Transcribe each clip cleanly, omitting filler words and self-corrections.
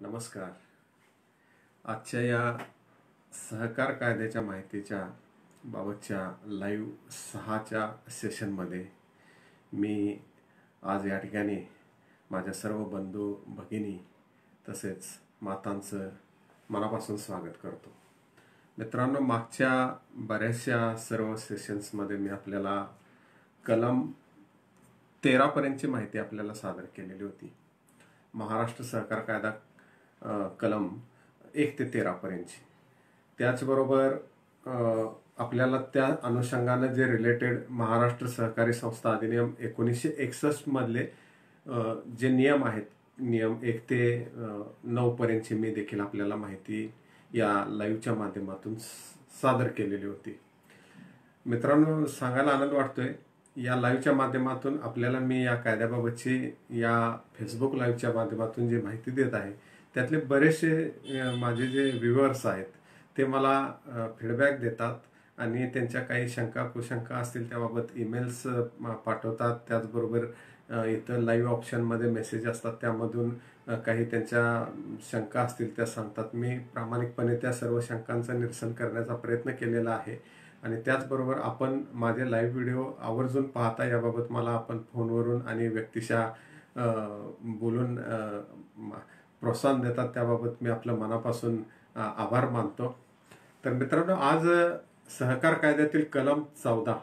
नमस्कार. आजच्या या सहकार कायद्याच्या माहितीच्या बाबतच्या लाईव्ह 6च्या सेशनमध्ये मी आज या ठिकाणी माझ्या सर्व बंधू भगिनी तसेच मातांचं मनापासून स्वागत करतो. मित्रांनो, मागच्या बऱ्याचशा सर्व सेशन्समध्ये मी आपल्याला कलम 13 पर्यंतची माहिती आपल्याला सादर केलेली होती. महाराष्ट्र सहकार कायदा कलम 1 ते 13 पर्यंतची. त्याचबरोबर आपल्याला त्या अनुषंगाने जे रिलेटेड महाराष्ट्र सहकारी संस्था अधिनियम 1961 मधले जे नियम आहेत, नियम 1 ते 9 पर्यंतची मी देखील आपल्याला माहिती या लाईव्हच्या माध्यमातून सादर केलेली होती. मित्रांनो, सांगायला आनंद वाटतोय, या लाईव्हच्या माध्यमातून आपल्याला मी या कायद्याबाबतची या फेसबुक लाईव्हच्या माध्यमातून जी माहिती देत आहे त्यातले बरेचसे माझे जे व्ह्युअर्स आहेत ते मला फीडबॅक देतात आणि त्यांच्या काही शंका कुशंका असतील त्याबाबत ईमेल्स पाठवतात. त्याचबरोबर इथं लाईव्ह ऑप्शनमध्ये मेसेज असतात, त्यामधून काही त्यांच्या शंका असतील त्या सांगतात. मी प्रामाणिकपणे त्या सर्व शंकांचं निरसन करण्याचा प्रयत्न केलेला आहे आणि त्याचबरोबर आपण माझे लाईव्ह व्हिडिओ आवर्जून पाहता याबाबत मला आपण फोनवरून आणि व्यक्तिशः बोलून प्रोत्साहन देतात, त्याबाबत मी आपलं मनापासून आभार मानतो. तर मित्रांनो, आज सहकार कायद्यातील कलम 14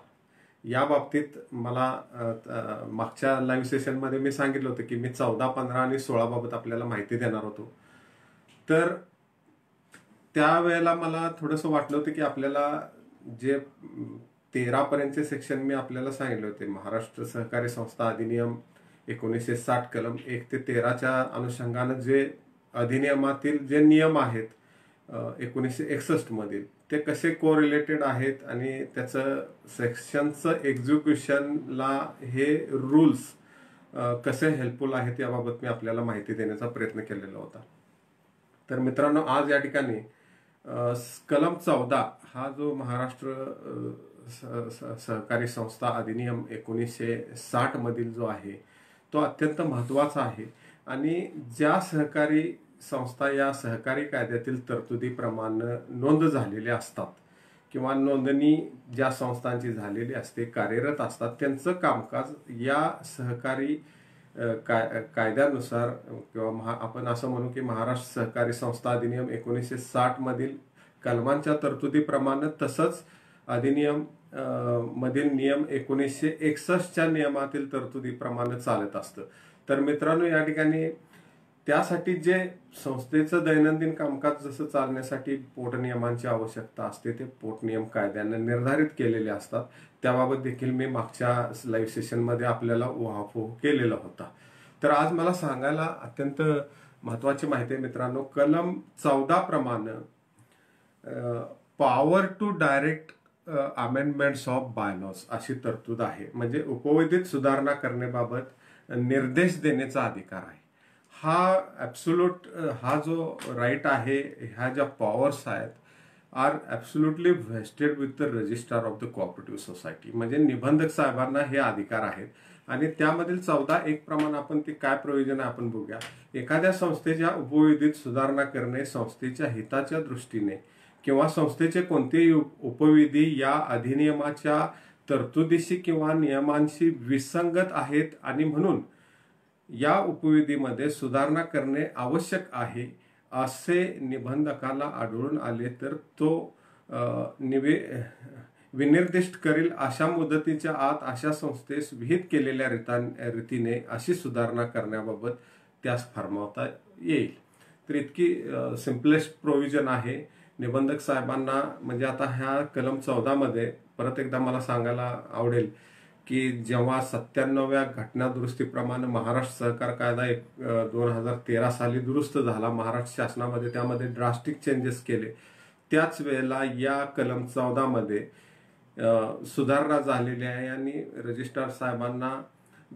या बाबतीत मला मागच्या लाईव्ह सेशनमध्ये मी सांगितलं होतं की मी 14, 15 आणि 16 बाबत आपल्याला माहिती देणार होतो. तर त्यावेळेला मला थोडंसं वाटलं होतं की आपल्याला जे 13 पर्यंतचे सेक्शन मी आपल्याला सांगितले होते, महाराष्ट्र सहकारी संस्था अधिनियम 1960 कलम 1 ते 13च्या अनुषंगाने जे अधिनियमातील जे नियम आहेत 1961 मधील, ते कसे कोरिलेटेड आहेत आणि त्याचं सेक्शनचं एक्झिक्युशनला हे रूल्स कसे हेल्पफुल आहेत याबाबत मी आपल्याला माहिती देण्याचा प्रयत्न केलेला होता. तर मित्रांनो, आज या ठिकाणी कलम 14 हा जो महाराष्ट्र सहकारी संस्था अधिनियम 1960 मधील जो आहे तो अत्यंत महत्वाचा आहे आणि ज्या सहकारी संस्था या सहकारी कायद्यातील तरतुदीप्रमाणे नोंद झालेल्या असतात किंवा नोंदणी ज्या संस्थांची झालेली असते, कार्यरत असतात, त्यांचं कामकाज या सहकारी कायद्यानुसार किंवा आपण असं म्हणू की महाराष्ट्र सहकारी संस्था अधिनियम 1960 मधील कलमांच्या तरतुदीप्रमाणे तसंच अधिनियम मधील नियम 1961च्या नियमातील तरतुदीप्रमाणे चालत असतं. तर मित्रांनो, या ठिकाणी त्यासाठी जे संस्थेचं दैनंदिन कामकाज जसं चालण्यासाठी पोटनियमांची आवश्यकता असते ते पोटनियम कायद्याने निर्धारित केलेले असतात. त्याबाबत देखील मी मागच्या लाईव्ह सेशनमध्ये आपल्याला उहापोह केलेला होता. तर आज मला सांगायला अत्यंत महत्वाची माहिती आहे मित्रांनो. कलम 14 प्रमाणे power to direct amendments of bylaws अशी तरतूद आहे. म्हणजे उपविधित सुधारणा करण्याबाबत निर्देश देण्याचा अधिकार आहे. हा ॲब्सोल्यूट हा जो राईट आहे, ह्या ज्या पॉवर्स आहेत are absolutely vested with the registrar of the cooperative society. म्हणजे निबंधक साहेबांना हे अधिकार आहेत आणि त्यामधील 14(1) प्रमाणे आपण ते काय प्रोव्हिजन आहे आपण बघूया. एखाद्या संस्थेच्या उपविधीत सुधारणा करणे संस्थेच्या हिताच्या दृष्टीने किंवा संस्थेचे कोणतेही उपविधी या अधिनियमाच्या तरतुदीशी किंवा नियमांशी विसंगत आहेत आणि म्हणून या उपविधीमध्ये सुधारणा करणे आवश्यक आहे असे निबंधकाला आढळून आले तर तो विनिर्दिष्ट करील अशा मुदतीच्या आत अशा संस्थेस विहित केलेल्या रीतीने अशी सुधारणा करण्याबाबत त्यास फरमावता येईल. तर इतकी सिम्पलेस्ट प्रोव्हिजन आहे निबंधक साहेबांना. म्हणजे आता ह्या कलम 14 मध्ये परत एकदा मला सांगायला आवडेल की जेव्हा 97व्या घटना दुरुस्तीप्रमाणे महाराष्ट्र सहकार कायदा 2013 साली दुरुस्त झाला महाराष्ट्र शासनामध्ये, त्यामध्ये ड्रास्टिक चेंजेस केले, त्याच वेळेला या कलम 14 मध्ये सुधारणा झालेली आहे आणि रजिस्ट्रार साहेबांना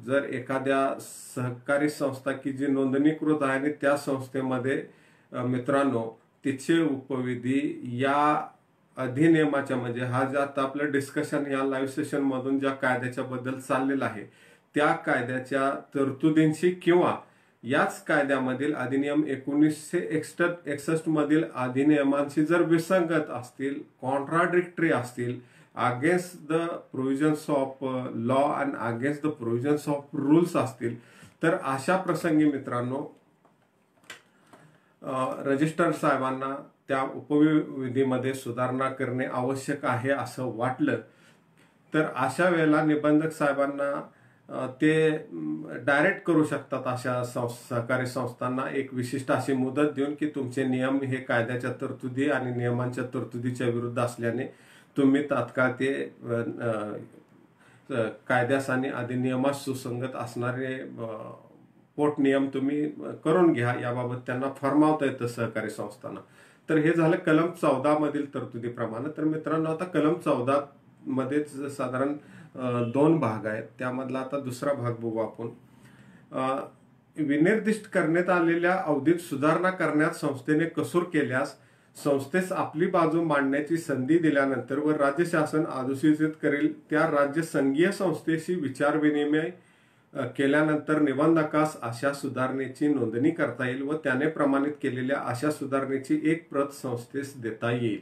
जर एखाद्या सहकारी संस्था की जी नोंदणीकृत आहे आणि त्या संस्थेमध्ये मित्रांनो तिचे उपविधी या अधिनियमाच्या म्हणजे हा जे आता आपलं डिस्कशन या लाईव्ह सेशन मधून ज्या कायद्याच्या बद्दल चाललेलं आहे त्या कायद्याच्या तरतुदींशी किंवा याच कायद्यामधील अधिनियम 1961 मधील अधिनियमांशी जर विसंगत असतील, कॉन्ट्राडिक्टरी असतील, against the provisions of law and against the provisions of rules असतील, तर अशा प्रसंगी मित्रांनो रजिस्ट्रार साहेबांना त्या उपविधीमध्ये सुधारणा करणे आवश्यक आहे असं वाटलं तर अशा वेळेला निबंधक साहेबांना ते डायरेक्ट करू शकतात अशा सहकारी संस्थांना एक विशिष्ट अशी मुदत देऊन की तुमचे नियम हे कायद्याच्या तरतुदी आणि नियमांच्या तरतुदीच्या विरुद्ध असल्याने तुम्ही तात्काळ ते कायद्यास आणि अधिनियमास सुसंगत असणारे पोटनियम तुम्ही करून घ्या याबाबत त्यांना फरमावता येतं सहकारी संस्थांना. तर हे झालं कलम 14 मधील तरतुदीप्रमाणे. तर मित्रांनो आता कलम 14 मध्येच साधारण 2 भाग आहेत. त्यामधला आता दुसरा भाग बघू आपण. विनिर्दिष्ट करण्यात आलेल्या अवधीत सुधारणा करण्यात संस्थेने कसूर केल्यास संस्थेस आपली बाजू मांडण्याची संधी दिल्यानंतर व राज्य शासन अधिसूचित करेल त्या राज्य संघीय संस्थेशी विचारविनिमय केल्यानंतर निबंधकास अशा सुधारणेची नोंदणी करता येईल व त्याने प्रमाणित केलेल्या अशा सुधारणेची एक प्रत संस्थेस देता येईल.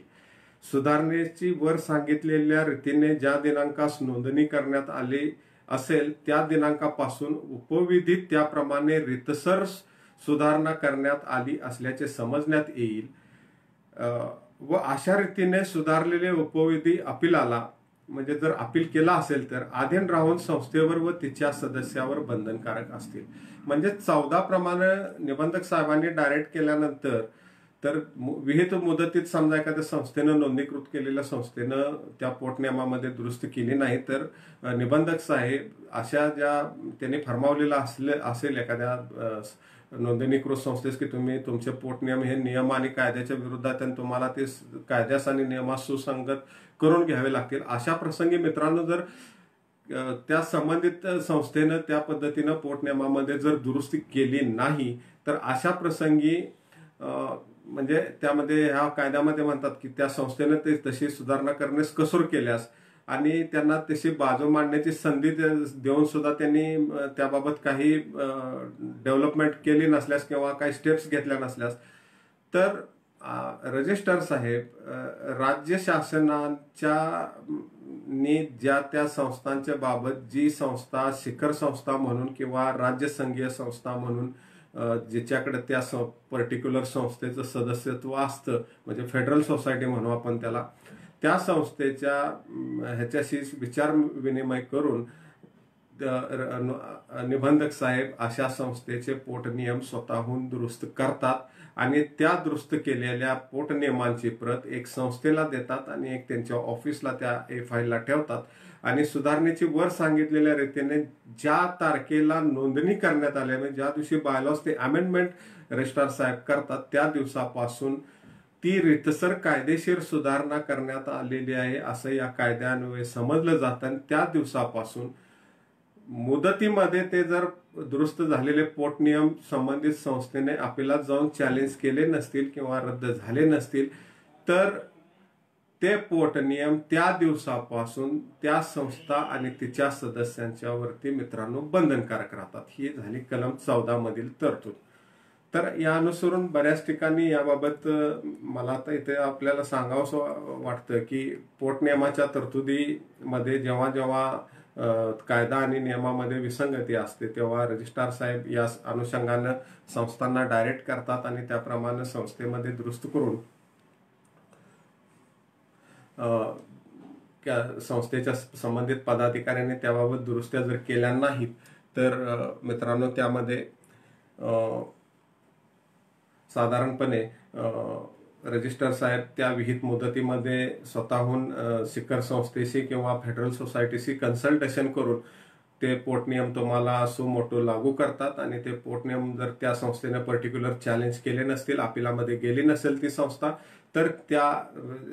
सुधारणेची वर सांगितलेल्या रीतीने ज्या दिनांकास नोंदणी करण्यात आली असेल त्या दिनांकापासून उपविधीत त्याप्रमाणे रीतसर सुधारणा करण्यात आली असल्याचे समजण्यात येईल व अशा रीतीने सुधारलेले उपविधी अपिलाला म्हणजे जर अपील केला असेल तर अधीन राहून संस्थेवर व तिच्या सदस्यावर बंधनकारक असतील. म्हणजे 14 प्रमाणे निबंधक साहेबांनी डायरेक्ट केल्यानंतर तर विहित मुदतीत समजा एखाद्या संस्थेनं नोंदणीकृत केलेल्या संस्थेनं त्या पोटनियमामध्ये दुरुस्ती केली नाही तर निबंधक साहेब अशा ज्या त्यांनी फरमावलेला असेल एखाद्या नोंदणीकृत संस्थेस की तुम्ही तुमचे पोटनियम हे नियम आणि कायद्याच्या विरुद्धात आणि तुम्हाला ते कायद्यास आणि नियमास सुसंगत करून घ्यावे लागतील. अशा प्रसंगी मित्रांनो जर त्या संबंधित संस्थेनं त्या पद्धतीनं पोटनियमामध्ये जर दुरुस्ती केली नाही तर अशा प्रसंगी म्हणजे त्यामध्ये ह्या कायद्यामध्ये म्हणतात की त्या संस्थेनं ते तशी सुधारणा करण्यास कसूर केल्यास आणि त्यांना तशी बाजू मांडण्याची संधी देऊन सुद्धा त्यांनी त्याबाबत काही डेव्हलपमेंट केली नसल्यास किंवा काही स्टेप्स घेतल्या नसल्यास तर रजिस्ट्रार साहेब राज्य शासनाच्या ज्या त्या संस्थांच्या बाबत जी संस्था शिखर संस्था म्हणून किंवा राज्य संघीय संस्था म्हणून ज्याच्याकडे त्या पर्टिक्युलर संस्थेचं सदस्यत्व असतं म्हणजे फेडरल सोसायटी म्हणू आपण त्याला, त्या संस्थेच्या ह्याच्याशी विचार विनिमय करून निबंधक साहेब अशा संस्थेचे पोटनियम स्वतःहून दुरुस्त करतात आणि त्या दुरुस्त केलेल्या पोटनियमांची प्रत एक संस्थेला देतात आणि एक त्यांच्या ऑफिसला त्या फाईलला ठेवतात आणि सुधारणेची वर सांगितलेल्या रीतीने ज्या तारखेला नोंदणी करण्यात आली म्हणजे ज्या दिवशी बायलॉज ते अमेंडमेंट रजिस्ट्रार साहेब करतात त्या दिवसापासून ती रीतसर कायदेशीर सुधारणा करण्यात आलेली आहे असं या कायद्यान्वये समजलं जातं आणि त्या दिवसापासून मुदतीमध्ये ते जर दुरुस्त झालेले पोटनियम संबंधित संस्थेने अपिलात जाऊन चॅलेंज केले नसतील किंवा रद्द झाले नसतील तर ते पोटनियम त्या दिवसापासून त्या संस्था आणि तिच्या सदस्यांच्या वरती मित्रांनो बंधनकारक राहतात. ही झाली कलम 14 मधील तरतूद. तर या अनुसरून बऱ्याच ठिकाणी याबाबत मला आता इथे आपल्याला सांगावंसं वाटतं की पोटनियमाच्या तरतुदीमध्ये जेव्हा जेव्हा कायदा आणि नियमामध्ये विसंगती असते तेव्हा रजिस्ट्रार साहेब या अनुषंगानं संस्थांना डायरेक्ट करतात आणि त्याप्रमाणे संस्थेमध्ये दुरुस्त करून संस्थेच्या संबंधित पदाधिकाऱ्यांनी त्याबाबत दुरुस्त्या जर केल्या नाहीत तर मित्रांनो त्यामध्ये साधारणपणे रजिस्ट्रार साहेब त्या विहित मुदतीमध्ये स्वतःहून शिखर संस्थेशी किंवा फेडरल सोसायटीशी कन्सल्टेशन करून ते पोटनियम तुम्हाला सुमोटो लागू करतात आणि ते पोटनियम जर त्या संस्थेने पर्टिक्युलर चॅलेंज केले नसतील अपिलामध्ये गेली नसेल ती संस्था तर त्या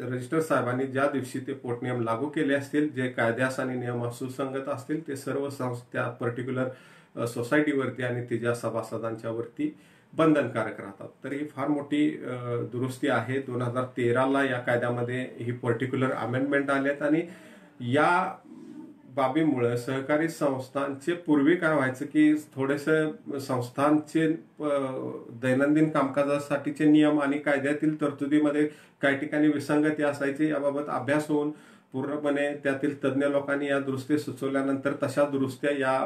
रजिस्ट्रार साहेबांनी ज्या दिवशी ते पोटनियम लागू केले असतील जे कायद्यास आणि नियमास सुसंगत असतील ते सर्व त्या पर्टिक्युलर सोसायटीवरती आणि तिच्या सभासदांच्या वरती बंधनकारक राहतात. तर ही फार मोठी दुरुस्ती आहे. 2013ला या कायद्यामध्ये ही पर्टिक्युलर अमेंडमेंट आल्यात आणि या बाबीमुळे सहकारी संस्थांचे पूर्वी काय व्हायचं की थोडेसे संस्थांचे दैनंदिन कामकाजासाठीचे नियम आणि कायद्यातील तरतुदीमध्ये काही ठिकाणी विसंगती असायची। याबाबत अभ्यास होऊन पूर्णपणे त्यातील तज्ज्ञ लोकांनी या दुरुस्ती सुचवल्यानंतर तशा दुरुस्त्या या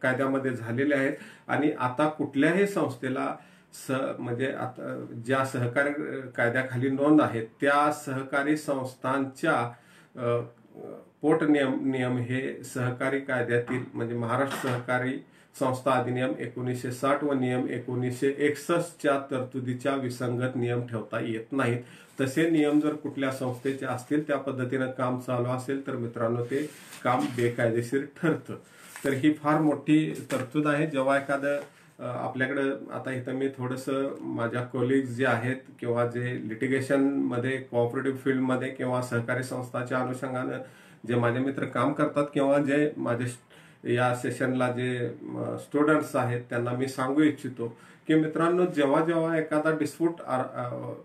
कायद्यामध्ये झालेल्या आहेत। आणि आता कुठल्याही संस्थेला म्हणजे आता ज्या सहकारी कायद्याखाली नोंद आहेत त्या सहकारी संस्थांच्या पोट नियम हे सहकारी कायद्यातील म्हणजे महाराष्ट्र सहकारी संस्था अधिनियम 1960 व नियम 1961च्या तरतुदीच्या विसंगत नियम ठेवता येत नाहीत। तसे नियम जर कुठल्या संस्थेचे असतील त्या पद्धतीनं काम चालू असेल तर मित्रांनो ते काम बेकायदेशीर ठरतं। तर ही फार मोठी तरतूद आहे। जेव्हा एखादं आपल्याकडे आता इथं मी थोडंसं माझ्या कोलिग्स जे आहेत किंवा जे लिटिगेशनमध्ये कोऑपरेटिव्ह फील्डमध्ये किंवा सहकारी संस्थाच्या अनुषंगानं जे माझे मित्र काम करतात किंवा जे माझे या सेशनला जे स्टुडंट्स आहेत त्यांना मी सांगू इच्छितो की मित्रांनो, जेव्हा जेव्हा एखादा डिस्प्यूट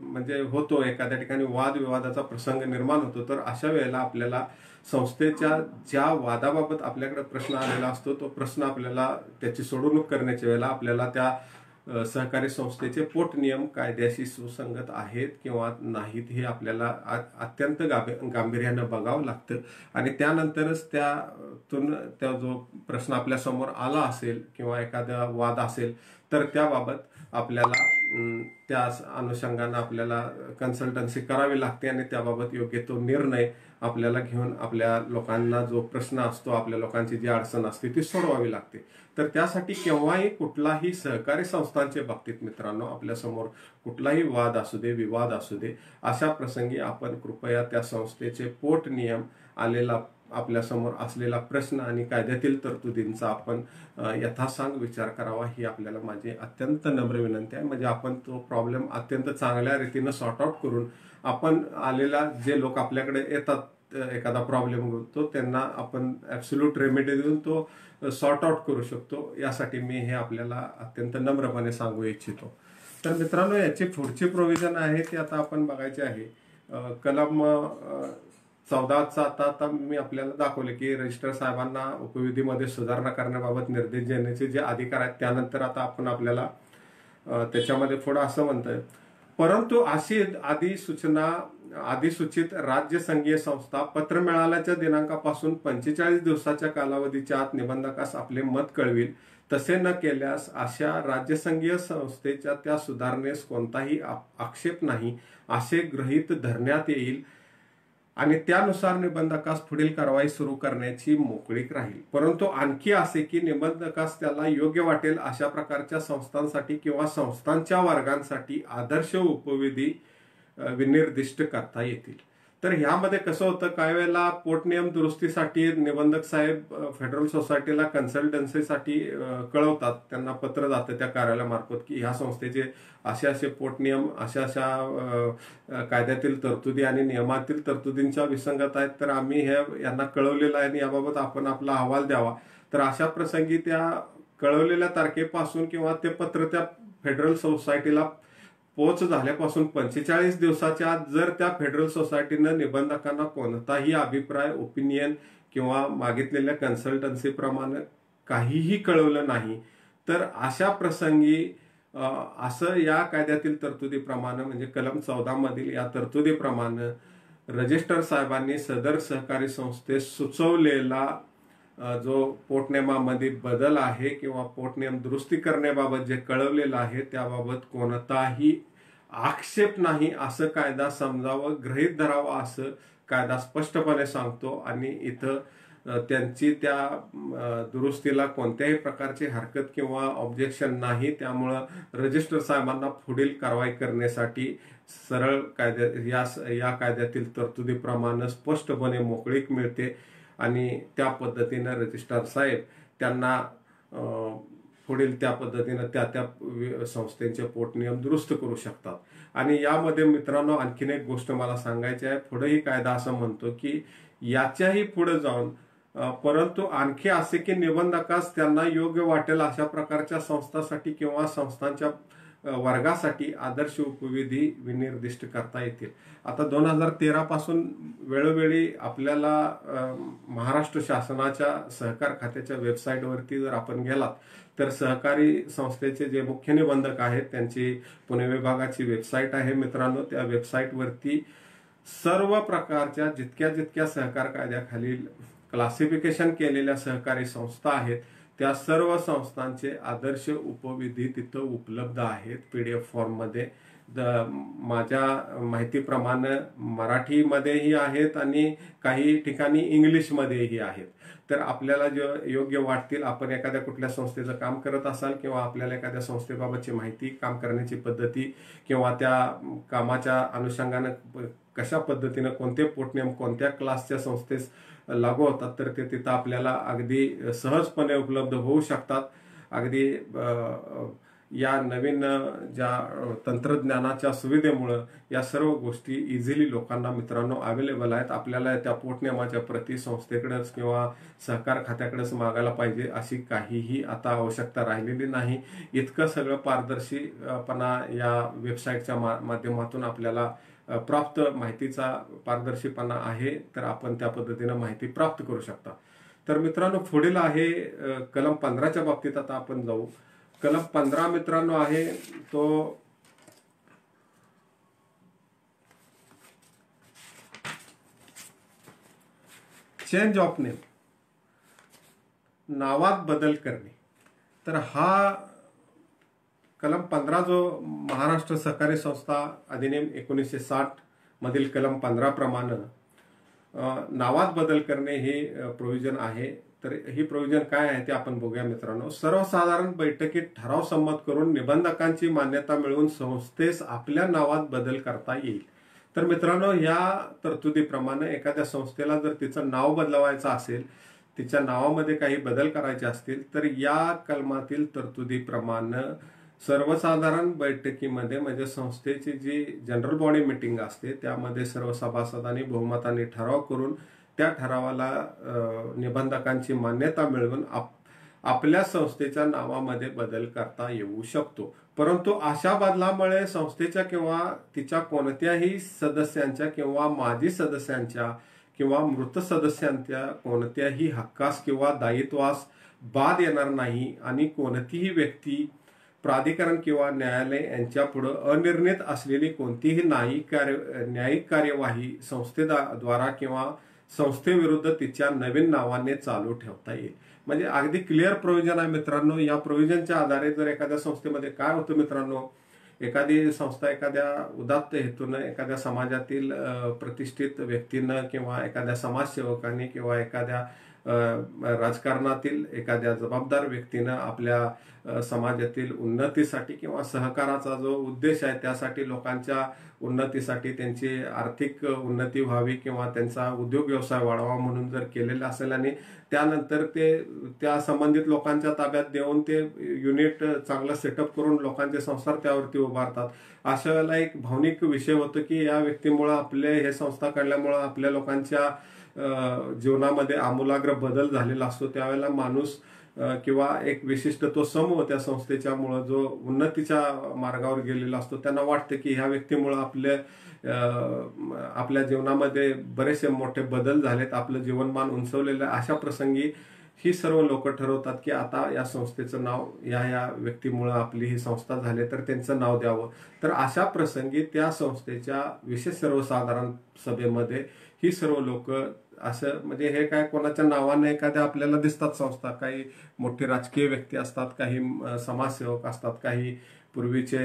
म्हणजे होतो, एखाद्या ठिकाणी वादविवादाचा प्रसंग निर्माण होतो, तर अशा वेळेला आपल्याला संस्थेच्या ज्या वादाबाबत आपल्याकडे प्रश्न आलेला असतो तो प्रश्न आपल्याला त्याची सोडवणूक करण्याच्या वेळेला आपल्याला त्या सहकारी संस्थेचे पोट नियम कायद्याशी सुसंगत आहेत किंवा नाहीत हे आपल्याला अत्यंत गांभीर्यानं बघावं लागतं। आणि त्यानंतरच त्यातून त्या जो प्रश्न आपल्या समोर आला असेल किंवा एखादा वाद असेल तर त्याबाबत आपल्याला त्या अनुषंगानं आपल्याला कन्सल्टन्सी करावी लागते आणि त्याबाबत योग्य तो निर्णय आपल्याला घेऊन आपल्या लोकांना जो प्रश्न असतो, आपल्या लोकांची जी अडचण असते ती सोडवावी लागते। तर त्यासाठी केव्हाही कुठलाही सहकारी संस्थांच्या बाबतीत मित्रांनो आपल्यासमोर कुठलाही वाद असू दे, विवाद असू दे, अशा प्रसंगी आपण कृपया त्या संस्थेचे पोट नियम आलेला आपल्यासमोर असलेला प्रश्न आणि कायद्यातील तरतुदींचा आपण यथासांग विचार करावा ही आपल्याला माझी अत्यंत नम्र विनंती आहे। म्हणजे आपण तो प्रॉब्लेम अत्यंत चांगल्या रीतीनं सॉर्ट आउट करून आपण आलेला जे लोक आपल्याकडे येतात एखादा प्रॉब्लेम होतो त्यांना आपण ॲब्सोल्यूट रेमेडी देऊन तो सॉर्ट आउट करू शकतो। यासाठी मी हे आपल्याला अत्यंत नम्रपणे सांगू इच्छितो। तर मित्रांनो, याची पुढची प्रोव्हिजन आहे ती आता आपण बघायची आहे। कलम 14चा आता मी आपल्याला दाखवले की रजिस्ट्रार साहेबांना उपविधीमध्ये सुधारणा करण्याबाबत निर्देश देण्याचे जे अधिकार आहेत त्यानंतर आता आपण आपल्याला त्याच्यामध्ये पुढे असं म्हणतंय, परंतु अशी अधिसूचित राज्य संघीय संस्था पत्र मिळाल्याच्या दिनांकापासून 45 दिवसाच्या कालावधीच्या आत निबंधकास आपले मत कळविल। तसे न केल्यास अशा राज्यसंघीय संस्थेच्या त्या सुधारणेस कोणताही आक्षेप नाही असे गृहीत धरण्यात येईल आणि त्यानुसार निबंधकास पुढील कारवाई सुरू करण्याची मोकळीक राहील। परंतु आणखी असे की निबंधकास त्याला योग्य वाटेल अशा प्रकारच्या संस्थांसाठी किंवा संस्थांच्या वर्गांसाठी आदर्श उपविधी विनिर्दिष्ट करता येतील। तर ह्यामध्ये कसं होतं, काही वेळेला पोटनियम दुरुस्तीसाठी निबंधक साहेब फेडरल सोसायटीला कन्सल्टन्सीसाठी कळवतात, त्यांना पत्र जातं त्या कार्यालयामार्फत की ह्या संस्थेचे असे असे पोटनियम अशा अशा कायद्यातील तरतुदी आणि नियमातील तरतुदींच्या विसंगत आहेत, तर आम्ही यांना कळवलेलं आहे आणि याबाबत आपण आपला अहवाल द्यावा। तर अशा प्रसंगी त्या कळवलेल्या तारखेपासून किंवा ते पत्र त्या फेडरल सोसायटीला पोच झाल्यापासून 45 दिवसाच्या आत जर त्या फेडरल सोसायटीनं निबंधकांना कोणताही अभिप्राय, ओपिनियन किंवा मागितलेल्या कन्सल्टन्सी प्रमाणे काहीही कळवलं नाही तर अशा प्रसंगी असं या कायद्यातील तरतुदीप्रमाणे म्हणजे कलम 14 मधील या तरतुदीप्रमाणे रजिस्ट्रार साहेबांनी सदर सहकारी संस्थेस सुचवलेला जो पोटनियमामध्ये बदल आहे किंवा पोटनियम दुरुस्ती करण्याबाबत जे कळवलेलं आहे त्याबाबत कोणताही आक्षेप नाही असं कायदा समजावं, गृहीत धरावा असं कायदा स्पष्टपणे सांगतो। आणि इथं त्यांची त्या दुरुस्तीला कोणत्याही प्रकारची हरकत किंवा ऑब्जेक्शन नाही। त्यामुळं रजिस्ट्रार साहेबांना पुढील कारवाई करण्यासाठी सरळ या कायद्यातील तरतुदीप्रमाणे स्पष्टपणे मोकळीक मिळते आणि त्या पद्धतीने रजिस्ट्रार साहेब त्यांना पुढील त्या पद्धतीने त्या संस्थेचे पोटनियम दुरुस्त करू शकतात। आणि यामध्ये मित्रांनो आणखीन एक गोष्ट मला सांगायची आहे, पुढेही कायदा असं म्हणतो की याच्याही पुढे जाऊन परंतु आणखी असे की निबंधकास त्यांना योग्य वाटेल अशा प्रकारच्या संस्थांसाठी किंवा संस्थांच्या वर्गासाठी आदर्श उपविधी विनिर्दिष्ट करता येतील. आता 2013 पासून वेळोवेळी आपल्याला महाराष्ट्र शासनाच्या सहकार खात्याच्या वेबसाईटवरती जर आपण गेलात तर सहकारी संस्थेचे जे मुख्य निबंधक आहेत त्यांची पुणे विभागाची वेबसाईट आहे मित्रांनो. त्या वेबसाईटवरती सर्व प्रकारच्या जितक्या सहकार कायद्याखालील क्लासिफिकेशन केलेल्या सहकारी संस्था आहेत त्या सर्व संस्थांचे आदर्श उपविधी तिथं उपलब्ध आहेत पीडीएफ फॉर्ममध्ये. माझ्या माहितीप्रमाणे मराठीमध्येही आहेत आणि काही ठिकाणी इंग्लिशमध्येही आहेत. तर आपल्याला जे योग्य वाटतील, आपण एखाद्या कुठल्या संस्थेचं काम करत असाल किंवा आपल्याला एखाद्या संस्थेबाबतची माहिती, काम करण्याची पद्धती किंवा त्या कामाच्या अनुषंगानं कशा पद्धतीनं कोणते पोटनियम कोणत्या क्लासच्या संस्थेस लागू होतात तर ते तिथं आपल्याला अगदी सहजपणे उपलब्ध होऊ शकतात. अगदी या नवीन ज्या तंत्रज्ञानाच्या सुविधेमुळं या सर्व गोष्टी इझिली लोकांना मित्रांनो अवेलेबल आहेत. आपल्याला त्या पोटनियमाच्या प्रती संस्थेकडेच किंवा सहकार खात्याकडेच मागायला पाहिजे अशी काहीही आता आवश्यकता राहिलेली नाही. इतकं सगळं पारदर्शीपणा या वेबसाईटच्या माध्यमातून आपल्याला प्राप्त माहितीचा पारदर्शीपणा आहे. तर आपण त्या पद्धतीनं माहिती प्राप्त करू शकता. तर मित्रांनो पुढील आहे कलम 15च्या बाबतीत आता आपण जाऊ. कलम 15 मित्रांनो आहे तो चेंज ऑफ नेम, नावात बदल करणे. तर हा कलम 15 जो महाराष्ट्र सहकारी संस्था अधिनियम 1960 मधील कलम 15 प्रमाणे नावात बदल करणे हे प्रोव्हिजन आहे. तर ही प्रोव्हिजन काय आहे ते आपण बघूया मित्रांनो. सर्वसाधारण बैठकीत ठराव संमत करून निबंधकांची मान्यता मिळवून संस्थेस आपल्या नावात बदल करता येईल. तर मित्रांनो या तरतुदीप्रमाणे एखाद्या संस्थेला जर तिचं नाव बदलवायचं असेल, तिच्या नावामध्ये काही बदल करायचे असतील तर या कलमातील तरतुदीप्रमाणे सर्वसाधारण बैठकीमध्ये म्हणजे संस्थेची जी जनरल बॉडी मीटिंग असते त्यामध्ये सर्व सभासदांनी बहुमताने ठराव करून त्या ठरावाला निबंधकांची मान्यता मिळवून आपल्या संस्थेच्या नावामध्ये बदल करता येऊ शकतो. परंतु अशा बदलामुळे संस्थेच्या किंवा तिच्या कोणत्याही सदस्यांच्या किंवा माजी सदस्यांच्या किंवा मृत सदस्यांच्या कोणत्याही हक्कास किंवा दायित्वास बाद येणार नाही आणि कोणतीही व्यक्ती, प्राधिकरण किंवा न्यायालय यांच्या पुढे अनिर्णित असलेली कोणतीही न्यायिक कार्यवाही संस्थेद्वारा किंवा संस्थेविरुद्ध तिच्या नवीन नावाने चालू ठेवता येईल. म्हणजे अगदी क्लिअर प्रोव्हिजन आहे मित्रांनो. या प्रोव्हिजनच्या आधारे जर एखाद्या संस्थेमध्ये काय होतं मित्रांनो, एखादी संस्था एखाद्या उदात्त हेतून एखाद्या समाजातील प्रतिष्ठित व्यक्तीनं किंवा एखाद्या समाजसेवकांनी किंवा एखाद्या राजकारणातील एखाद्या जबाबदार व्यक्तीनं आपल्या समाजातील उन्नतीसाठी किंवा सहकाराचा जो उद्देश आहे त्यासाठी लोकांच्या उन्नतीसाठी त्यांची आर्थिक उन्नती व्हावी किंवा त्यांचा उद्योग व्यवसाय वाढवा म्हणून जर केलेलं असेल आणि त्यानंतर ते त्या संबंधित लोकांच्या ताब्यात देऊन ते युनिट चांगलं सेटअप करून लोकांचे संसार त्यावरती उभारतात. अशा वेळेला एक भावनिक विषय होतो की या व्यक्तीमुळे आपले हे संस्था काढल्यामुळे आपल्या लोकांच्या जीवनामध्ये आमूलाग्र बदल झालेला असतो. त्यावेळेला माणूस किंवा एक विशिष्ट तो समूह त्या संस्थेच्यामुळं जो उन्नतीच्या मार्गावर गेलेला असतो त्यांना वाटतं की ह्या व्यक्तीमुळं आपल्या जीवनामध्ये बरेचसे मोठे बदल झालेत, आपलं जीवनमान उंचवलेलं आहे. अशा प्रसंगी ही सर्व लोक ठरवतात की आता या संस्थेचं नाव या व्यक्तीमुळं आपली ही संस्था झाली तर त्यांचं नाव द्यावं. तर अशा प्रसंगी त्या संस्थेच्या विशेष सर्वसाधारण सभेमध्ये ही सर्व लोक असं म्हणजे हे काय कोणाच्या नावाने एखाद्या आपल्याला दिसतात संस्था, काही मोठे राजकीय व्यक्ती असतात, काही समाजसेवक असतात, काही पूर्वीचे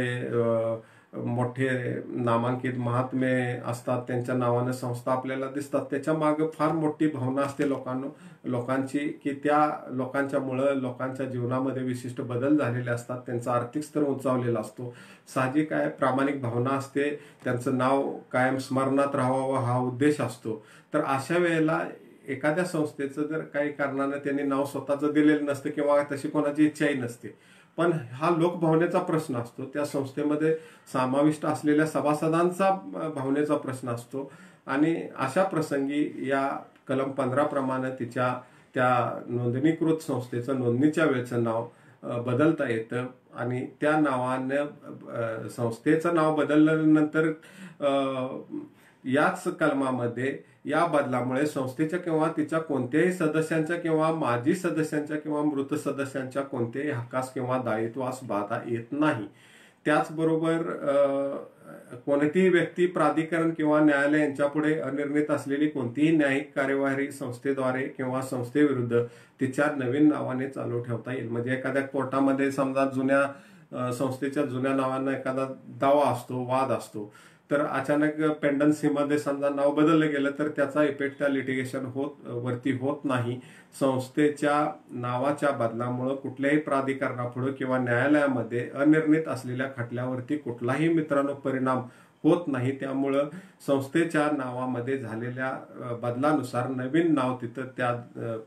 मोठे नामांकित महात्मे असतात, त्यांच्या नावाने संस्था आपल्याला दिसतात. त्याच्या मागे फार मोठी भावना असते लोकांची की त्या लोकांच्यामुळं लोकांच्या जीवनामध्ये विशिष्ट बदल झालेले असतात, त्यांचा आर्थिक स्तर उंचावलेला असतो. साहजिक आहे, प्रामाणिक भावना असते, त्यांचं नाव कायम स्मरणात राहावं हा उद्देश असतो. तर अशा वेळेला एखाद्या संस्थेचं जर काही कारणानं त्यांनी नाव स्वतःचं दिलेलं नसतं किंवा तशी कोणाची इच्छाही नसते, पण हा लोकभावनेचा प्रश्न असतो, त्या संस्थेमध्ये समाविष्ट असलेल्या सभासदांचा भावनेचा प्रश्न असतो आणि अशा प्रसंगी या कलम 15 प्रमाणे त्या नोंदणीकृत संस्थेचं नोंदणीच्या वेळेचं नाव बदलता येतं आणि त्या नावानं संस्थेचं नाव बदलल्यानंतर याच कलमामध्ये या बदलामुळे संस्थेच्या किंवा तिच्या कोणत्याही सदस्यांच्या किंवा माजी सदस्यांच्या किंवा मृत सदस्यांच्या कोणत्याही हक्कास किंवा दायित्वास बाधा येत नाही. त्याचबरोबर कोणतीही व्यक्ती, प्राधिकरण किंवा न्यायालय यांच्यापुढे अनिर्णित असलेली कोणतीही न्यायिक कार्यवाही संस्थेद्वारे किंवा संस्थेविरुद्ध तिच्या नवीन नावाने चालू ठेवता येईल. म्हणजे एखाद्या कोर्टामध्ये समजा संस्थेच्या जुन्या नावानं एखादा दावा असतो, वाद असतो, तर अचानक पेंडन्सीमध्ये समजा नाव बदललं गेलं तर त्याचा इफेक्ट त्या लिटिगेशन वरती होत नाही. संस्थेच्या नावाच्या बदलामुळे कुठल्याही प्राधिकरणापुढे किंवा न्यायालयामध्ये अनिर्णित असलेल्या खटल्यावरती कुठलाही मित्रांनो परिणाम होत नाही. त्यामुळं संस्थेच्या नावामध्ये झालेल्या बदलानुसार नवीन नाव तिथं त्या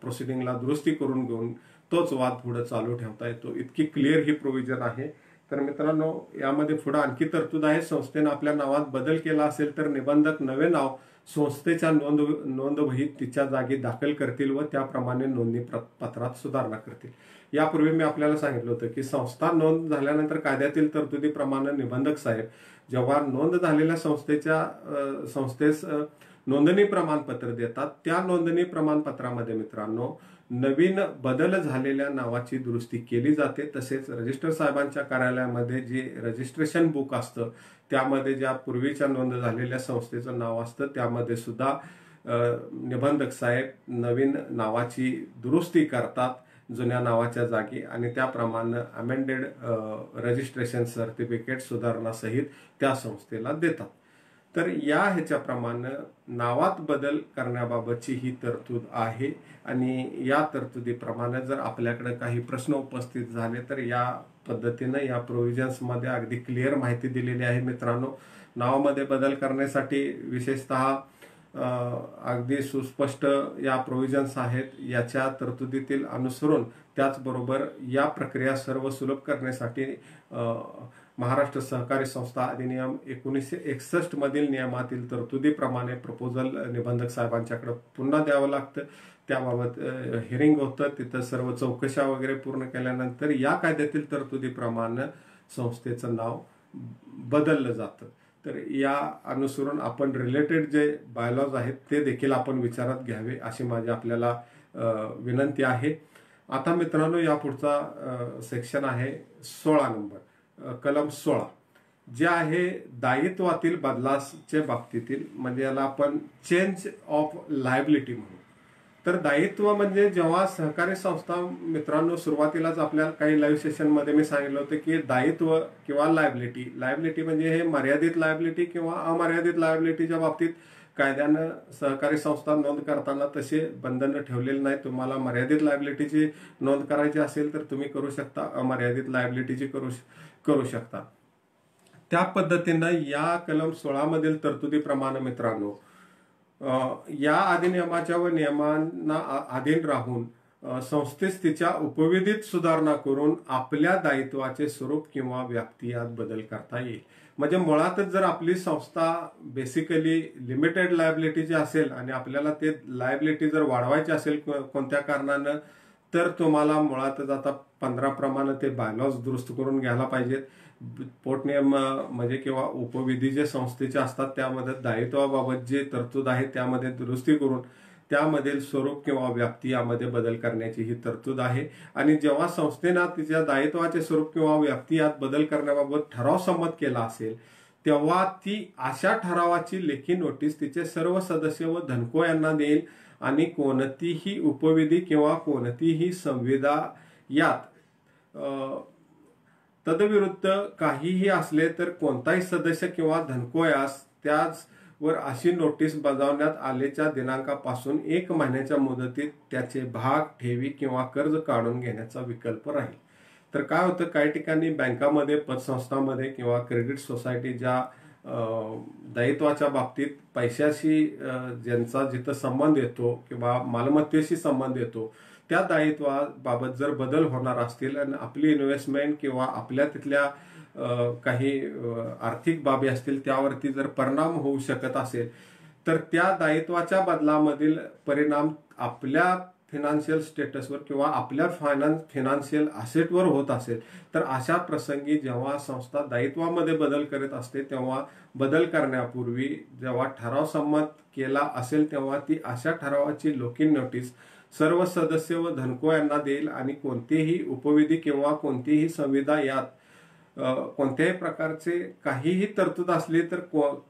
प्रोसिडिंगला दुरुस्ती करून घेऊन तोच वाद पुढे चालू ठेवता येतो. इतकी क्लिअर ही प्रोव्हिजन आहे. तर मित्रांनो, यामध्ये पुढे आणखी तरतूद आहे. संस्थेनं आपल्या नावात बदल केला असेल तर निबंधक नवे नाव संस्थेच्या नोंदवहीत तिच्या जागी दाखल करतील व त्याप्रमाणे नोंदणी पत्रात सुधारणा करतील. यापूर्वी मी आपल्याला सांगितलं होतं की संस्था नोंद झाल्यानंतर कायद्यातील तरतुदीप्रमाणे निबंधक साहेब जेव्हा नोंद झालेल्या संस्थेस नोंदणी प्रमाणपत्र देतात, त्या नोंदणी प्रमाणपत्रामध्ये मित्रांनो नवीन बदल झालेल्या नावाची दुरुस्ती केली जाते. तसेच रजिस्टर साहेबांच्या कार्यालयामध्ये जे रजिस्ट्रेशन बुक असतं त्यामध्ये ज्या पूर्वीच्या नोंद झालेल्या संस्थेचं नाव असतं त्यामध्ये सुद्धा निबंधक साहेब नवीन नावाची दुरुस्ती करतात जुन्या नावाच्या जागी आणि त्याप्रमाणे अमेंडेड रजिस्ट्रेशन सर्टिफिकेट सुधारणासहित त्या संस्थेला देतात. तर या ह्याच्याप्रमाणे नावात बदल करण्याबाबतची ही तरतूद आहे आणि या तरतुदीप्रमाणे जर आपल्याकडे काही प्रश्न उपस्थित झाले तर या पद्धतीने या प्रोव्हिजन्समध्ये अगदी क्लिअर माहिती दिलेली आहे. मित्रांनो, नावामध्ये बदल करण्यासाठी विशेषतः अगदी सुस्पष्ट या प्रोव्हिजन्स आहेत. याच्या तरतुदीतील अनुसरून त्याचबरोबर या प्रक्रिया सर्व सुलभ करण्यासाठी महाराष्ट्र सहकारी संस्था अधिनियम 1961 मधील नियमातील तरतुदीप्रमाणे प्रपोजल निबंधक साहेबांच्याकडे पुन्हा द्यावं लागतं. त्याबाबत हिअरिंग होतं, तिथं सर्व चौकशा वगैरे पूर्ण केल्यानंतर या कायद्यातील तरतुदीप्रमाणे संस्थेचं नाव बदललं जातं. तर या अनुसरून आपण रिलेटेड जे बायलॉज आहेत ते देखील आपण विचारात घ्यावे अशी माझी आपल्याला विनंती आहे. आता मित्रांनो, या पुढचा सेक्शन आहे 16 नंबर, कलम 16, जे आहे दायित्वातील बदलाच्या बाबतीतील, म्हणजे याला आपण चेंज ऑफ लायबिलिटी म्हणू. तर दायित्व म्हणजे जेव्हा सहकारी संस्था मित्रांनो, सुरुवातीलाच आपल्याला काही लाईव्ह सेशनमध्ये मी सांगितलं होतं की दायित्व किंवा लायबिलिटी म्हणजे हे मर्यादित लायबिलिटी किंवा अमर्यादित लायबिलिटीच्या बाबतीत कायद्यानं सहकारी संस्था नोंद करताना तसे बंधनं ठेवलेले नाही. तुम्हाला मर्यादित लायबिलिटीची नोंद करायची असेल तर तुम्ही करू शकता, अमर्यादित लायबिलिटीची करू शकता. त्या पद्धतीनं या कलम 16 मधील तरतुदीप्रमाणे मित्रांनो या अधिनियमाच्या व नियमांना अधीन राहून संस्थेस तिच्या उपविधीत सुधारणा करून आपल्या दायित्वाचे स्वरूप किंवा व्याप्ती यात बदल करता येईल. म्हणजे मुळातच जर आपली संस्था बेसिकली लिमिटेड लायबिलिटीची असेल आणि आपल्याला ते लायबिलिटी जर वाढवायची असेल कोणत्या कारणानं, तर तुम्हाला मुळातच आता 15 प्रमाणे ते बायलॉज दुरुस्त करून घ्यायला पाहिजेत. पोटनियम म्हणजे किंवा उपविधी जे संस्थेचे असतात त्यामध्ये दायित्वाबाबत जे तरतूद आहे त्यामध्ये दुरुस्ती करून त्यामधील स्वरूप किंवा व्याप्ती यामध्ये बदल करण्याची ही तरतूद आहे. आणि जेव्हा संस्थेनं तिच्या दायित्वाचे स्वरूप किंवा व्याप्ती यात बदल करण्याबाबत ठराव संमत केला असेल तेव्हा ती अशा ठरावाची लेखी नोटीस तिचे सर्व सदस्य व धनको यांना देईल आणि कोणतीही उपविधी किंवा कोणतीही संविधा यात तदविरुद्ध काहीही असले तर कोणताही सदस्य किंवा धनको यास त्याचवर अशी नोटीस बजावण्यात आलेच्या दिनांकापासून 1 महिन्याच्या मुदतीत त्याचे भाग, ठेवी किंवा कर्ज काढून घेण्याचा विकल्प राहील. तर काय होतं, काही ठिकाणी बँकामध्ये, पतसंस्थांमध्ये किंवा क्रेडिट सोसायटी ज्या दायित्वाच्या बाबतीत पैशाशी ज्यांचा जिथं संबंध येतो किंवा मालमत्तेशी संबंध येतो त्या दायित्वाबाबत जर बदल होणार असतील आणि आपली इन्व्हेस्टमेंट किंवा आपल्या तिथल्या काही आर्थिक बाबी असतील त्यावरती जर परिणाम होऊ शकत असेल तर त्या दायित्वाच्या बदलामधील परिणाम आपल्या फिनान्शियल स्टेटसवर किंवा आपल्या फिनान्शियल असेटवर होत असेल तर अशा प्रसंगी जेव्हा संस्था दायित्वामध्ये बदल करत असते तेव्हा बदल करण्यापूर्वी जेव्हा ठराव संमत केला असेल तेव्हा ती अशा ठरावाची लोकिन नोटीस सर्व सदस्य व धनको यांना देईल आणि कोणतेही उपविधी किंवा कोणतीही संविधा यात कोणत्याही प्रकारचे काहीही तरतूद असली तर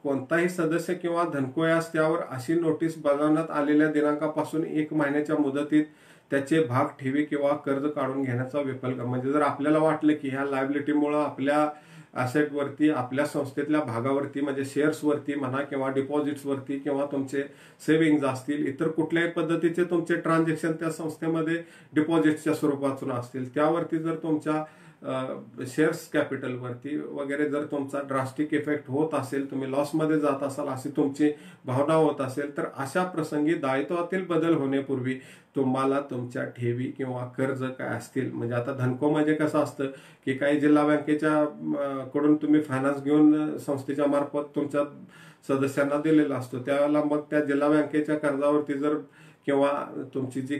कोणताही सदस्य किंवा धनको यास त्यावर अशी नोटीस बजावण्यात आलेल्या दिनांकापासून 1 महिन्याच्या मुदतीत त्याचे भाग ठेवी किंवा कर्ज काढून घेण्याचा विकल्प म्हणजे जर आपल्याला वाटलं की ह्या लायबिलिटीमुळे आपल्या असेटवरती आपल्या संस्थेतल्या भागावरती म्हणजे शेअर्सवरती म्हणा किंवा डिपॉझिट्सवरती किंवा तुमचे सेव्हिंग्ज असतील इतर कुठल्याही पद्धतीचे तुमचे ट्रान्झॅक्शन त्या संस्थेमध्ये डिपॉझिटच्या स्वरूपातून असतील त्यावरती जर तुमच्या शेअर्स कॅपिटलवरती वगैरे जर तुमचा ड्रास्टिक इफेक्ट होत असेल तुम्ही लॉसमध्ये जात असाल अशी तुमची भावना होत असेल तर अशा प्रसंगी दायित्वातील बदल होण्यापूर्वी तुम्हाला तुमच्या ठेवी किंवा कर्ज काय असतील म्हणजे आता धनको म्हणजे कसं असतं की काही जिल्हा बँकेच्या कडून तुम्ही फायनान्स घेऊन संस्थेच्या मार्फत तुमच्या सदस्यांना दिलेला असतो त्यावेळेला मग त्या जिल्हा बँकेच्या कर्जावरती जर किंवा तुमची जी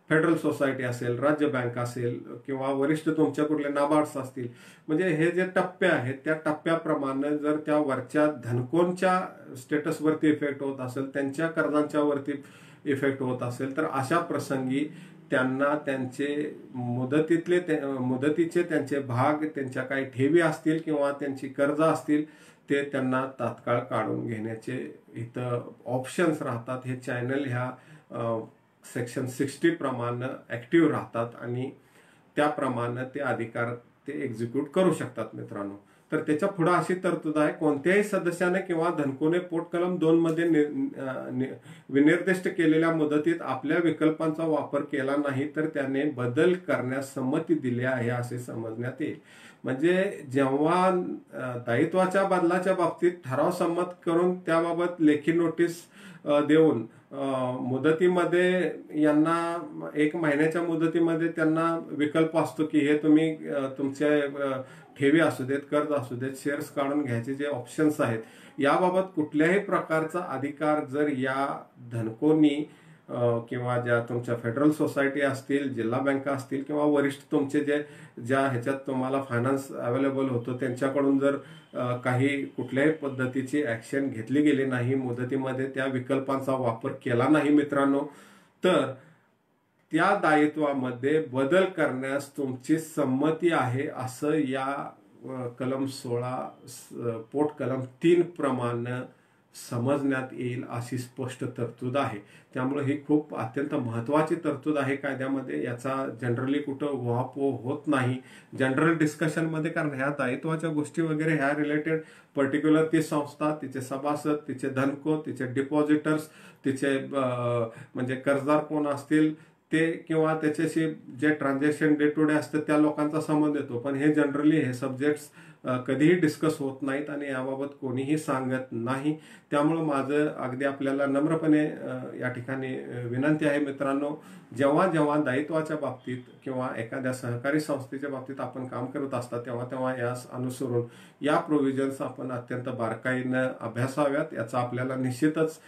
फेडरल सोसायटी असेल राज्य बँक असेल किंवा वरिष्ठ तुमच्या कुठले नाबार्ड्स असतील म्हणजे हे जे टप्पे आहेत त्या टप्प्याप्रमाणे जर त्या वरच्या धनकोंच्या स्टेटसवरती इफेक्ट होत असेल त्यांच्या कर्जांच्या वरती इफेक्ट होत असेल तर अशा प्रसंगी त्यांना त्यांचे मुदतीचे त्यांचे भाग त्यांच्या काही ठेवी असतील किंवा त्यांची कर्ज असतील ते त्यांना तात्काळ काढून घेण्याचे इथं ऑप्शन्स राहतात हे चॅनल ह्या सेक्शन 60 प्रमाणे ऍक्टिव्ह राहतात आणि त्याप्रमाणे ते अधिकार ते एक्झिक्यूट करू शकतात मित्रांनो तर त्याच्या पुढे अशी तरतूद आहे कोणत्याही सदस्याने किंवा धनकोने पोट कलम 2 मध्ये विनिर्दिष्ट केलेल्या मुदतीत आपल्या विकल्पांचा वापर केला नाही तर त्याने बदल करण्यास संमती दिली आहे असे समजण्यात येईल म्हणजे जेव्हा दायित्वाच्या बदलाच्या बाबतीत ठराव संमत करून त्याबाबत लेखी नोटीस देऊन मुदतीमध्ये यांना 1 महिन्याच्या मुदतीमध्ये त्यांना विकल्प असतो की हे तुम्ही तुमचे ठेवी असू देत कर्ज असू देत शेअर्स काढून घ्यायचे जे ऑप्शन्स आहेत याबाबत कुठल्याही प्रकारचा अधिकार जर या धनकोनी किंवा ज्या तुमच्या फेडरल सोसायटी असतील जिल्हा बँका असतील किंवा वरिष्ठ तुमचे ज्या ह्याच्यात तुम्हाला फायनान्स अवेलेबल होतो त्यांच्याकडून जर काही कुठल्याही पद्धतीची ऍक्शन घेतली गेली नाही मुदतीमध्ये त्या विकल्पांचा वापर केला नाही मित्रांनो तर त्या दायित्वामध्ये बदल करण्यास तुमची संमती आहे असं या कलम 16 पोट कलम 3 प्रमाणे समजण्यात येईल अशी स्पष्ट तरतूद आहे त्यामुळे ही खूप अत्यंत महत्वाची तरतूद आहे कायद्यामध्ये याचा जनरली कुठं उहापोह होत नाही जनरल डिस्कशन मध्ये कारण ह्या दायित्वाच्या गोष्टी वगैरे ह्या रिलेटेड पर्टिक्युलर ती संस्था तिचे सभासद तिचे धनको तिचे डिपॉझिटर्स तिचे म्हणजे कर्जदार कोण असतील ते किंवा त्याच्याशी जे ट्रान्झॅक्शन डे टू डे असतं त्या लोकांचा संबंध येतो पण हे जनरली हे सब्जेक्ट्स कधीही डिस्कस होत नाहीत आणि याबाबत कोणीही सांगत नाही त्यामुळे माझं अगदी आपल्याला नम्रपणे या ठिकाणी विनंती आहे मित्रांनो जेव्हा जेव्हा दायित्वाच्या बाबतीत किंवा एखाद्या सहकारी संस्थेच्या बाबतीत आपण काम करत असतात तेव्हा तेव्हा यास अनुसरून या प्रोव्हिजन्स आपण अत्यंत बारकाईनं अभ्यासाव्यात याचा आपल्याला निश्चितच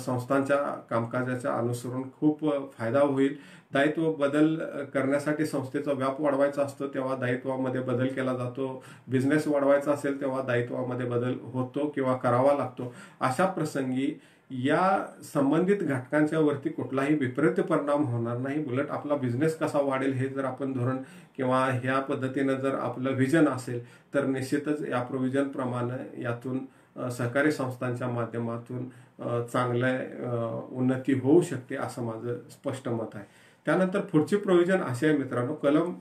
संस्थांच्या कामकाजाच्या अनुसरून खूप फायदा होईल दायित्व बदल करण्यासाठी संस्थेचा व्याप वाढवायचा असतो तेव्हा दायित्वामध्ये बदल केला जातो बिझनेस वाढवायचा असेल तेव्हा दायित्वामध्ये बदल होतो किंवा करावा लागतो अशा प्रसंगी या संबंधित घटकांच्या वरती कुठलाही विपरीत परिणाम होणार नाही उलट आपला बिझनेस कसा वाढेल हे जर आपण धोरण किंवा ह्या पद्धतीनं जर आपलं व्हिजन असेल तर निश्चितच या प्रोव्हिजन प्रमाणे यातून सहकारी संस्थांच्या माध्यमातून चांगलं उन्नती होऊ शकते असं माझं स्पष्ट मत आहे त्यानंतर पुढची प्रोव्हिजन असे आहे मित्रांनो कलम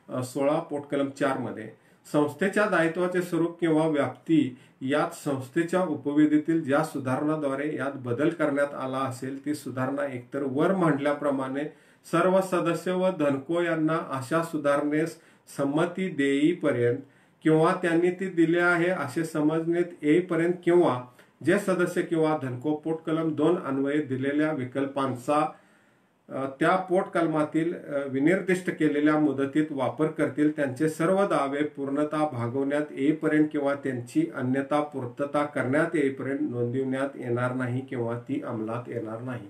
16 पोट कलम 4 मध्ये संस्थेच्या दायित्वाचे स्वरूप किंवा व्याप्ती यात संस्थेच्या उपविधीतील ज्या सुधारणाद्वारे यात बदल करण्यात आला असेल ती सुधारणा एकतर वर मांडल्याप्रमाणे सर्व सदस्य व धनको यांना अशा सुधारणेस संमती देईपर्यंत किंवा त्यांनी ती दिली आहे असे समजण्यात येईपर्यंत किंवा जे सदस्य किंवा धनको पोट कलम 2 अन्वये दिलेल्या विकल्पांचा त्या पोट कलमातील विनिर्दिष्ट केलेल्या मुदतीत वापर करतील त्यांचे सर्व दावे पूर्णता भागवण्यात येईपर्यंत किंवा त्यांची अन्यथा पूर्तता करण्यात येईपर्यंत नोंदविण्यात येणार नाही किंवा ती अंमलात येणार नाही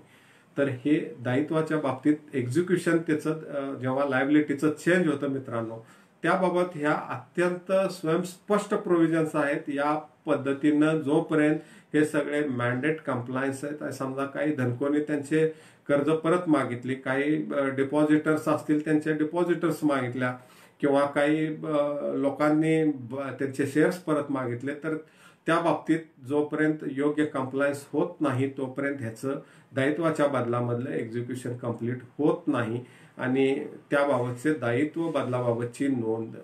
तर हे दायित्वाच्या बाबतीत एक्झिक्युशन त्याचं जेव्हा लायबिलिटीचं चेंज होतं मित्रांनो, त्याबाबत ह्या अत्यंत स्वयंस्पष्ट प्रोव्हिजन्स आहेत. या पद्धतीनं जोपर्यंत हे सगळे मॅन्डेट कंप्लायन्स आहेत, समजा काही धनकोनी त्यांचे कर्ज परत मागितली, काही डिपॉझिटर्स असतील त्यांचे डिपॉझिटर्स मागितल्या, किंवा काही लोकांनी त्यांचे शेअर्स परत मागितले, तर त्या बाबतीत जोपर्यंत योग्य कंप्लायन्स होत नाही तोपर्यंत ह्याचं दायित्वाच्या बदलामधलं एक्झिक्युशन कंप्लीट होत नाही आणि त्याबाबतचे दायित्व बदलाबाबतची नोंद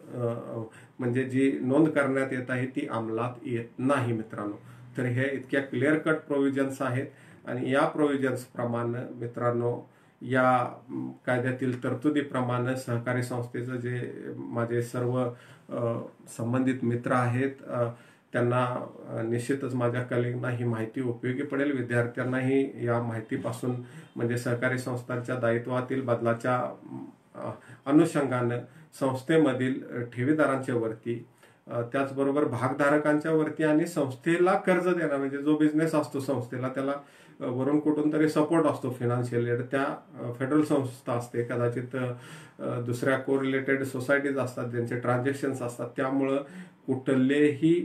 म्हणजे जी नोंद करण्यात येत आहे ती अंमलात येत नाही मित्रांनो. तर हे इतक्या क्लिअर कट प्रोव्हिजन्स आहेत आणि या प्रोव्हिजन्स प्रमाणे मित्रांनो, या कायद्यातील तरतुदीप्रमाणे सहकारी संस्थेचं जे माझे सर्व संबंधित मित्र आहेत त्यांना निश्चितच, माझ्या कलिगांना ही माहिती उपयोगी पडेल. विद्यार्थ्यांनाही या माहितीपासून म्हणजे सहकारी संस्थांच्या दायित्वातील बदलाच्या अनुषंगानं संस्थेमधील ठेवीदारांच्या वरती, त्याचबरोबर भागधारकांच्या वरती आणि संस्थेला कर्ज देणार म्हणजे जो बिझनेस असतो संस्थेला त्याला वरून कुठून तरी सपोर्ट असतो फायनान्शियल एड, त्या फेडरल संस्था असते, कदाचित दुसऱ्या कोरिलेटेड सोसायटीज असतात ज्यांचे ट्रान्झॅक्शन्स असतात, त्यामुळं कुठलेही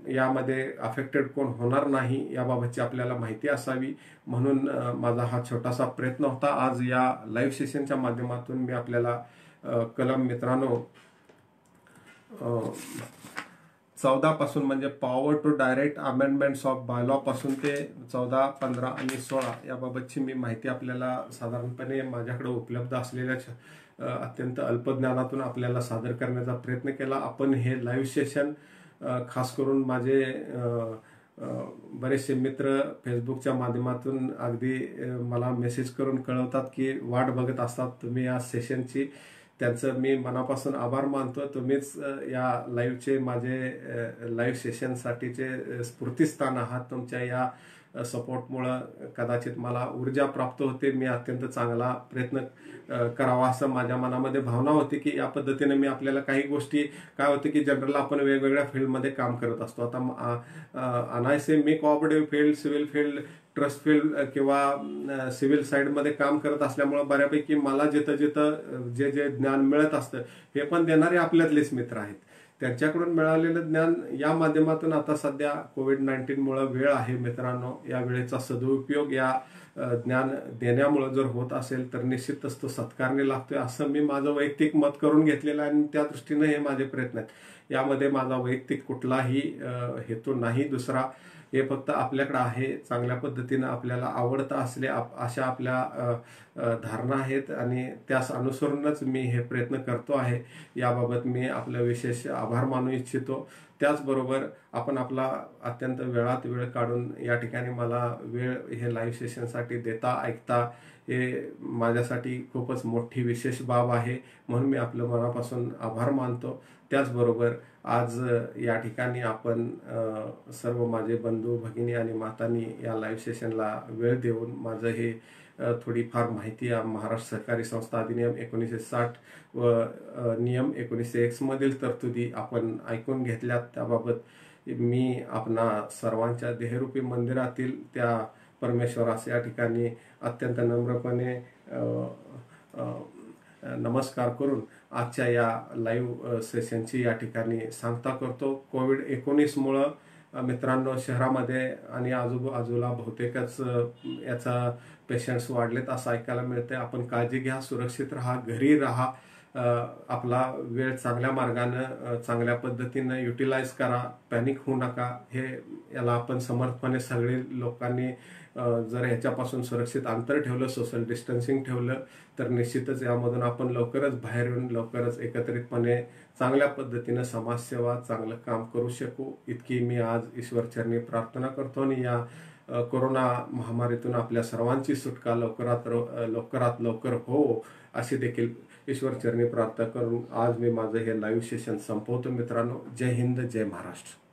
यामध्ये अफेक्टेड कोण होणार नाही याबाबतची आपल्याला माहिती असावी म्हणून माझा हा छोटासा प्रयत्न होता. आज या लाईव्ह सेशनच्या माध्यमातून मी आपल्याला कलम मित्रांनो 14 पासून म्हणजे power to direct amendments of bylaw पासून ते 14, 15 आणि 16 याबाबतची मी माहिती आपल्याला साधारणपणे माझ्याकडे उपलब्ध असलेल्या अत्यंत अल्पज्ञानातून आपल्याला सादर करण्याचा प्रयत्न केला. आपण हे लाईव्ह सेशन खास करून माझे बरेचसे मित्र फेसबुकच्या माध्यमातून अगदी मला मेसेज करून कळवतात की वाट बघत असतात तुम्ही या सेशनची. त्यांचं मी मनापासून आभार मानतो. तुम्हीच या लाईव्हचे माझे लाईव्ह सेशनसाठीचे स्फूर्तिस्थान आहात. तुमच्या या सपोर्टमुळं कदाचित मला ऊर्जा प्राप्त होते. मी अत्यंत चांगला प्रयत्न करावा असं माझ्या मनामध्ये भावना होती की या पद्धतीने मी आपल्याला काही गोष्टी काय होते की जनरल आपण वेगवेगळ्या फील्डमध्ये काम करत असतो. आता अनायसे मी cooperative field, civil field, trust field किंवा सिव्हिल साईडमध्ये काम करत असल्यामुळं बऱ्यापैकी मला जिथं जिथं जे जे ज्ञान मिळत असतं हे पण देणारे आपल्यातलेच मित्र आहेत. त्यांच्याकडून मिळालेलं ज्ञान या माध्यमातून आता सध्या कोविड-19 वेळ आहे मित्रांनो, या वेळेचा सदुपयोग या ज्ञान देण्यामुळे जर होत असेल तर निश्चितच तो सत्कारणे लागतोय असं मी माझं वैयक्तिक मत करून घेतलेलं आहे आणि त्या दृष्टीनं हे माझे प्रयत्न आहेत. यामध्ये माझा वैयक्तिक कुठलाही हेतू नाही दुसरा, हे फक्त आपल्याकडे आहे चांगल्या पद्धतीनं आपल्याला आवडतं असले अशा आपल्या धारणा आहेत आणि त्यास अनुसरूनच मी हे प्रयत्न करतो आहे. याबाबत मी आपलं विशेष आभार मानू इच्छितो. त्याचबरोबर आपण आपला अत्यंत वेळात वेळ काढून या ठिकाणी मला वेळ हे लाईव्ह सेशनसाठी देता ऐकता हे माझ्यासाठी खूपच मोठी विशेष बाब आहे म्हणून मी आपलं मनापासून आभार मानतो. त्याचबरोबर आज या ठिकाणी आपण सर्व माझे बंधू भगिनी आणि मातांनी या लाईव्ह सेशनला वेळ देऊन माझं हे थोडीफार माहिती महाराष्ट्र सहकारी संस्था अधिनियम 1960 व नियम 1901 मधील तरतुदी आपण ऐकून घेतल्यात. त्याबाबत मी आपणा सर्वांच्या देहरूपी मंदिरातील त्या परमेश्वरास या ठिकाणी अत्यंत नम्रपणे नमस्कार करून आजच्या या लाईव्ह सेशनची या ठिकाणी सांगता करतो. कोविड-19 मित्रांनो शहरामध्ये आणि आजूबाजूला बहुतेकच याचा पेशंट्स वाढलेत असं ऐकायला मिळते. आपण काळजी घ्या, सुरक्षित राहा, घरी राहा, आपला वेळ चांगल्या मार्गानं चांगल्या पद्धतीनं युटिलाइज करा, पॅनिक होऊ नका. याला आपण समर्थपणे सगळे लोकांनी जर ह्याच्यापासून सुरक्षित अंतर ठेवलं, सोशल डिस्टन्सिंग ठेवलं तर निश्चितच यामधून आपण लवकरच बाहेर येऊन लवकरच एकत्रितपणे चांगल्या पद्धतीनं समाजसेवा चांगलं काम करू शकू इतकी मी आज ईश्वरचरणी प्रार्थना करतो आणि या कोरोना महामारीतून आपल्या सर्वांची सुटका लवकरात लवकर हो अशी देखील ईश्वरचरणी प्रार्थना करून आज मी माझं हे लाईव्ह सेशन संपवतो मित्रांनो. जय हिंद, जय महाराष्ट्र.